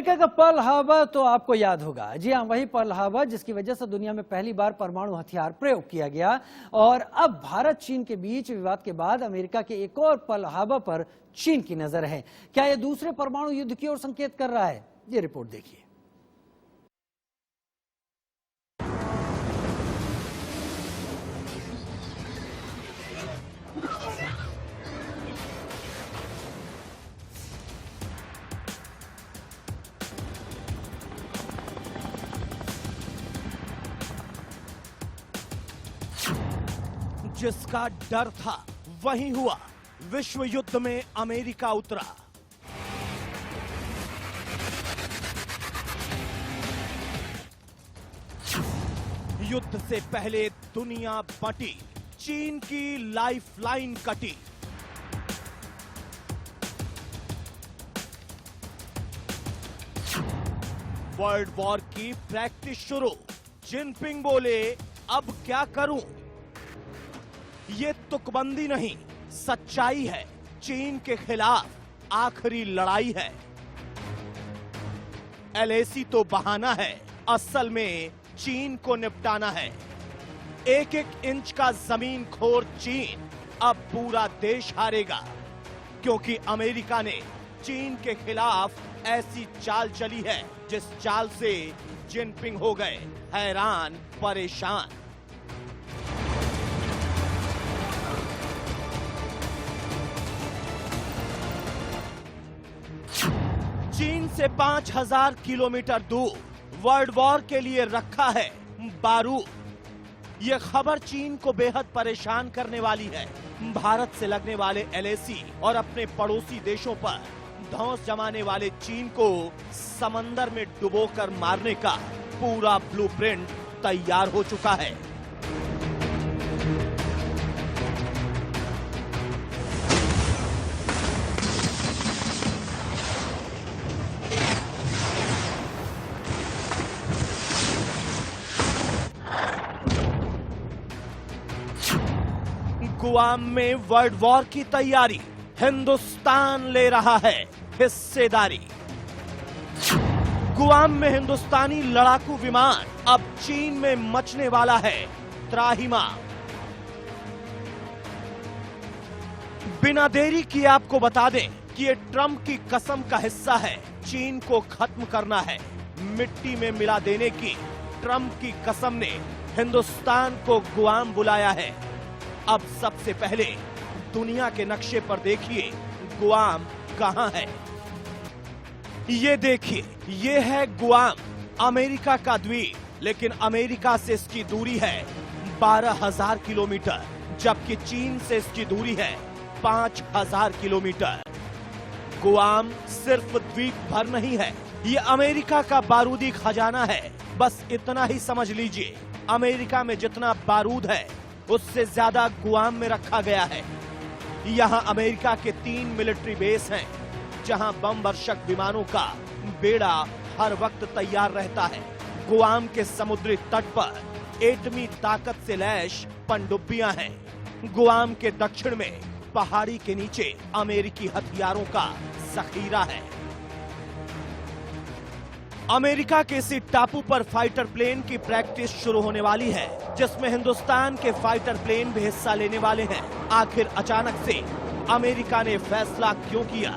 America का Pearl Harbor तो आपको याद होगा। जी हाँ, वही पर्ल हार्बर जिसकी वजह से दुनिया में पहली बार परमाणु हथियार प्रयोग किया गया। और अब भारत चीन के बीच विवाद के बाद अमेरिका के एक और पर्ल हार्बर पर चीन की नजर है। क्या यह दूसरे परमाणु युद्ध की ओर संकेत कर रहा है? ये रिपोर्ट देखिए। जिसका डर था वही हुआ। विश्व युद्ध में अमेरिका उतरा। युद्ध से पहले दुनिया बटी, चीन की लाइफलाइन कटी। वर्ल्ड वॉर की प्रैक्टिस शुरू। जिनपिंग बोले, अब क्या करूं? ये तुकबंदी नहीं, सच्चाई है। चीन के खिलाफ आखिरी लड़ाई है। एलएसी तो बहाना है, असल में चीन को निपटाना है। एक एक इंच का जमीन खोर चीन अब पूरा देश हारेगा, क्योंकि अमेरिका ने चीन के खिलाफ ऐसी चाल चली है जिस चाल से जिनपिंग हो गए हैरान परेशान। चीन से 5000 किलोमीटर दूर वर्ल्ड वॉर के लिए रखा है बारूद। यह खबर चीन को बेहद परेशान करने वाली है। भारत से लगने वाले एलएसी और अपने पड़ोसी देशों पर धौंस जमाने वाले चीन को समंदर में डुबोकर मारने का पूरा ब्लूप्रिंट तैयार हो चुका है। गुआम में वर्ल्ड वॉर की तैयारी, हिंदुस्तान ले रहा है हिस्सेदारी। गुआम में हिंदुस्तानी लड़ाकू विमान, अब चीन में मचने वाला है त्राहिमाम। बिना देरी किए आपको बता दें कि ये ट्रंप की कसम का हिस्सा है। चीन को खत्म करना है, मिट्टी में मिला देने की ट्रंप की कसम ने हिंदुस्तान को गुआम बुलाया है। अब सबसे पहले दुनिया के नक्शे पर देखिए गुआम कहां है। ये देखिए, ये है गुआम, अमेरिका का द्वीप। लेकिन अमेरिका से इसकी दूरी है 12,000 किलोमीटर, जबकि चीन से इसकी दूरी है 5,000 किलोमीटर। गुआम सिर्फ द्वीप भर नहीं है, ये अमेरिका का बारूदी खजाना है। बस इतना ही समझ लीजिए, अमेरिका में जितना बारूद है उससे ज्यादा गुआम में रखा गया है। यहां अमेरिका के 3 मिलिट्री बेस हैं, जहां बम वर्षक विमानों का बेड़ा हर वक्त तैयार रहता है। गुआम के समुद्री तट पर एटमी ताकत से लैस पनडुब्बियां हैं। गुआम के दक्षिण में पहाड़ी के नीचे अमेरिकी हथियारों का जखीरा है। अमेरिका के इसी टापू पर फाइटर प्लेन की प्रैक्टिस शुरू होने वाली है, जिसमें हिंदुस्तान के फाइटर प्लेन भी हिस्सा लेने वाले हैं। आखिर अचानक से अमेरिका ने फैसला क्यों किया?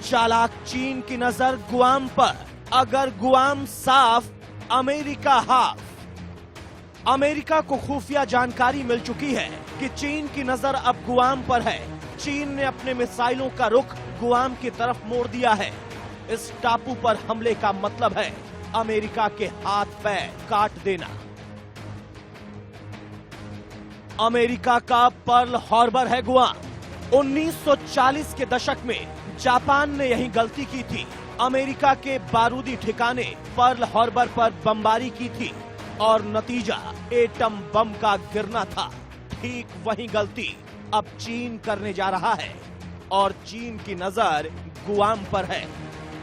चालाक चीन की नजर गुआम पर, अगर गुआम साफ, अमेरिका हाफ। अमेरिका को खुफिया जानकारी मिल चुकी है कि चीन की नजर अब गुआम पर है। चीन ने अपने मिसाइलों का रुख गुआम की तरफ मोड़ दिया है। इस टापू पर हमले का मतलब है अमेरिका के हाथ पैर काट देना। अमेरिका का पर्ल हार्बर है गुआम। 1940 के दशक में जापान ने यही गलती की थी। अमेरिका के बारूदी ठिकाने पर्ल हार्बर पर बमबारी की थी और नतीजा एटम बम का गिरना था। ठीक वही गलती अब चीन करने जा रहा है, और चीन की नजर गुआम पर है,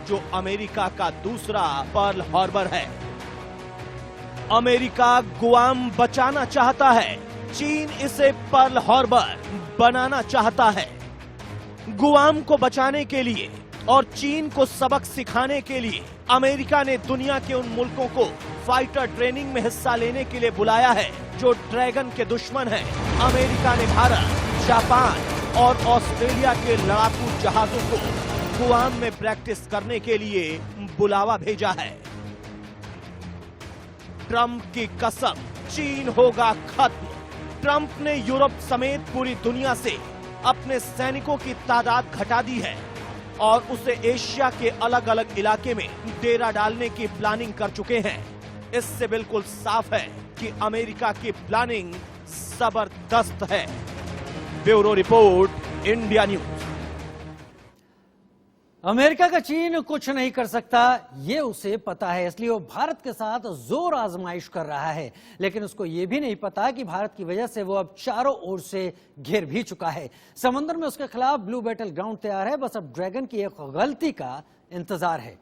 जो अमेरिका का दूसरा पर्ल हार्बर है। अमेरिका गुआम बचाना चाहता है, चीन इसे पर्ल हार्बर बनाना चाहता है। गुआम को बचाने के लिए और चीन को सबक सिखाने के लिए अमेरिका ने दुनिया के उन मुल्कों को फाइटर ट्रेनिंग में हिस्सा लेने के लिए बुलाया है जो ड्रैगन के दुश्मन हैं। अमेरिका ने भारत, जापान और ऑस्ट्रेलिया के लड़ाकू जहाजों को गुआम में प्रैक्टिस करने के लिए बुलावा भेजा है। ट्रंप की कसम, चीन होगा खत्म। ट्रंप ने यूरोप समेत पूरी दुनिया से अपने सैनिकों की तादाद घटा दी है और उसे एशिया के अलग अलग इलाके में डेरा डालने की प्लानिंग कर चुके हैं। इससे बिल्कुल साफ है कि अमेरिका की प्लानिंग जबरदस्त है। Bureau report, India news. America का चीन कुछ नहीं कर सकता, ये उसे पता है, इसलिए वो भारत के साथ जोर आजमाइश कर रहा है। लेकिन उसको ये भी नहीं पता कि भारत की वजह से वो अब चारों ओर से घिर भी चुका है। समंदर में उसके खिलाफ ब्लू बैटल ग्राउंड तैयार है, बस अब ड्रैगन की एक गलती का इंतजार है।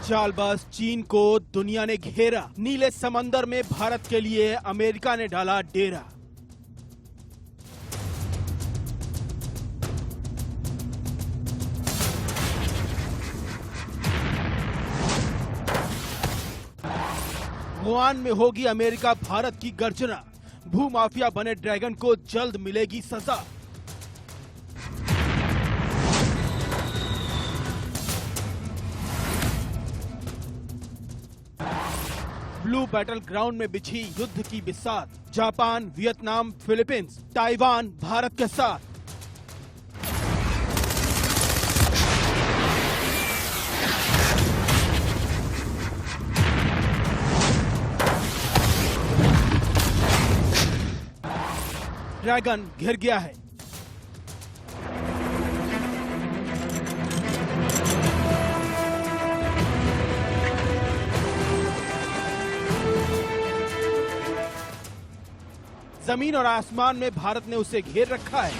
चालबाज चीन को दुनिया ने घेरा। नीले समंदर में भारत के लिए अमेरिका ने डाला डेरा। गुआम में होगी अमेरिका भारत की गर्जना। भूमाफिया बने ड्रैगन को जल्द मिलेगी सजा। ब्लू बैटल ग्राउंड में बिछी युद्ध की बिसात। Japan, Vietnam, Philippines, Taiwan Bharat के साथ। ड्रैगन घिर गया है। जमीन और आसमान में भारत ने उसे घेर रखा है।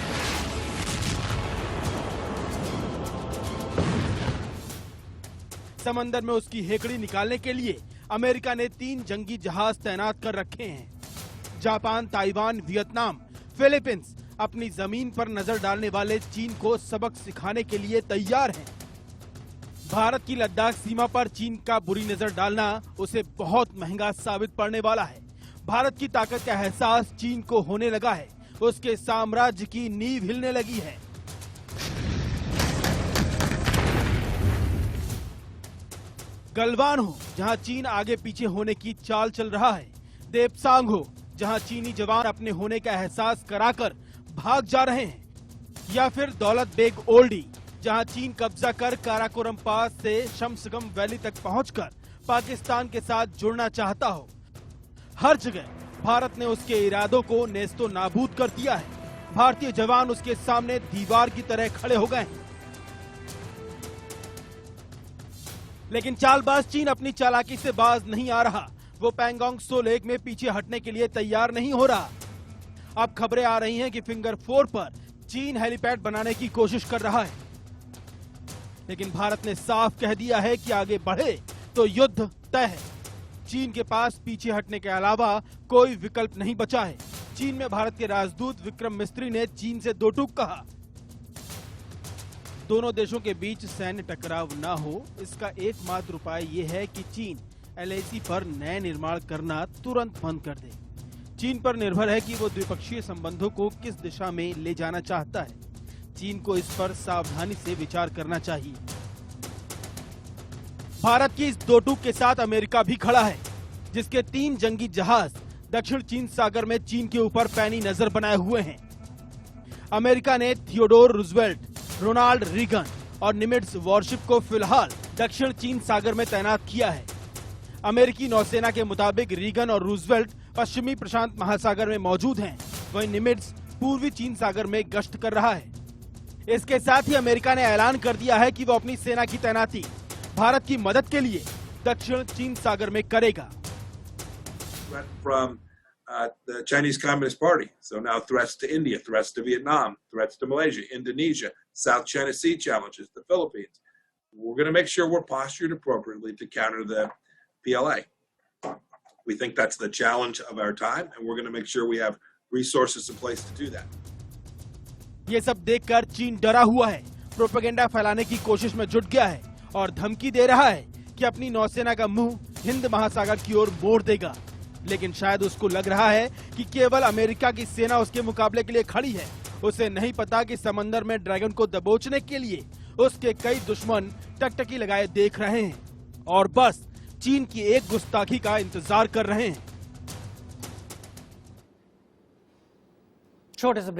समंदर में उसकी हेकड़ी निकालने के लिए अमेरिका ने 3 जंगी जहाज तैनात कर रखे हैं। जापान, ताइवान, वियतनाम, फिलीपींस अपनी जमीन पर नजर डालने वाले चीन को सबक सिखाने के लिए तैयार हैं। भारत की लद्दाख सीमा पर चीन का बुरी नजर डालना उसे बहुत महंगा साबित पड़ने वाला है। भारत की ताकत का एहसास चीन को होने लगा है। उसके साम्राज्य की नींव हिलने लगी है। गलवान हो, जहां चीन आगे पीछे होने की चाल चल रहा है। देपसांग हो, जहां चीनी जवान अपने होने का एहसास कराकर भाग जा रहे हैं। या फिर दौलत बेग ओल्डी, जहां चीन कब्जा कर काराकोरम पास से शमसगम वैली तक पहुंचकर पाकिस्तान के साथ जुड़ना चाहता हो। हर जगह भारत ने उसके इरादों को नेस्तो नाबूद कर दिया है। भारतीय जवान उसके सामने दीवार की तरह खड़े हो गए हैं। लेकिन चालबाज चीन अपनी चालाकी से बाज नहीं आ रहा। वो पैंगोंग त्सो लेक में पीछे हटने के लिए तैयार नहीं हो रहा। अब खबरें आ रही हैं कि फिंगर 4 पर चीन हेलीपैड बनाने की कोशिश कर रहा है। लेकिन भारत ने साफ कह दिया है कि आगे बढ़े तो युद्ध तय है। चीन के पास पीछे हटने के अलावा कोई विकल्प नहीं बचा है। चीन में भारत के राजदूत विक्रम मिस्त्री ने चीन से दो टूक कहा। दोनों देशों के बीच सैन्य टकराव न हो, इसका एकमात्र उपाय ये है कि चीन LAC पर नए निर्माण करना तुरंत बंद कर दे। चीन पर निर्भर है कि वो द्विपक्षीय संबंधों को किस दिशा में ले जाना चाहता है। चीन को इस पर सावधानी से विचार करना चाहिए। भारत की इस दो टूक के साथ अमेरिका भी खड़ा है, जिसके 3 जंगी जहाज दक्षिण चीन सागर में चीन के ऊपर पैनी नजर बनाए हुए हैं। अमेरिका ने थियोडोर रूजवेल्ट, रोनाल्ड रीगन और निमिट्ज वॉरशिप को फिलहाल दक्षिण चीन सागर में तैनात किया है। अमेरिकी नौसेना के मुताबिक रीगन और रूजवेल्ट पश्चिमी प्रशांत महासागर में मौजूद हैं, वहीं निमिट्ज पूर्वी चीन सागर में गश्त कर रहा है। इसके साथ ही अमेरिका ने ऐलान कर दिया है कि वो अपनी सेना की तैनाती भारत की मदद के लिए दक्षिण चीन सागर में करेगा। From the Chinese Communist Party. So now threats to India, threats to Vietnam, threats to Malaysia, Indonesia, South China Sea challenges, the Philippines. We're going to make sure we're postured appropriately to counter the PLA. We think that's the challenge of our time, and we're going to make sure we have resources in place to do that. ये सब देखकर चीन डरा हुआ है, propaganda फैलाने की कोशिश में जुट गया है और धमकी दे रहा है कि अपनी नौसेना का मुंह हिंद महासागर की ओर मोड़ देगा। लेकिन शायद उसको लग रहा है कि केवल अमेरिका की सेना उसके मुकाबले के लिए खड़ी है। उसे नहीं पता कि समंदर में ड्रैगन को दबोचने के लिए उसके कई दुश्मन टकटकी लगाए देख रहे हैं और बस चीन की एक गुस्ताखी का इंतजार कर रहे हैं। छोटे से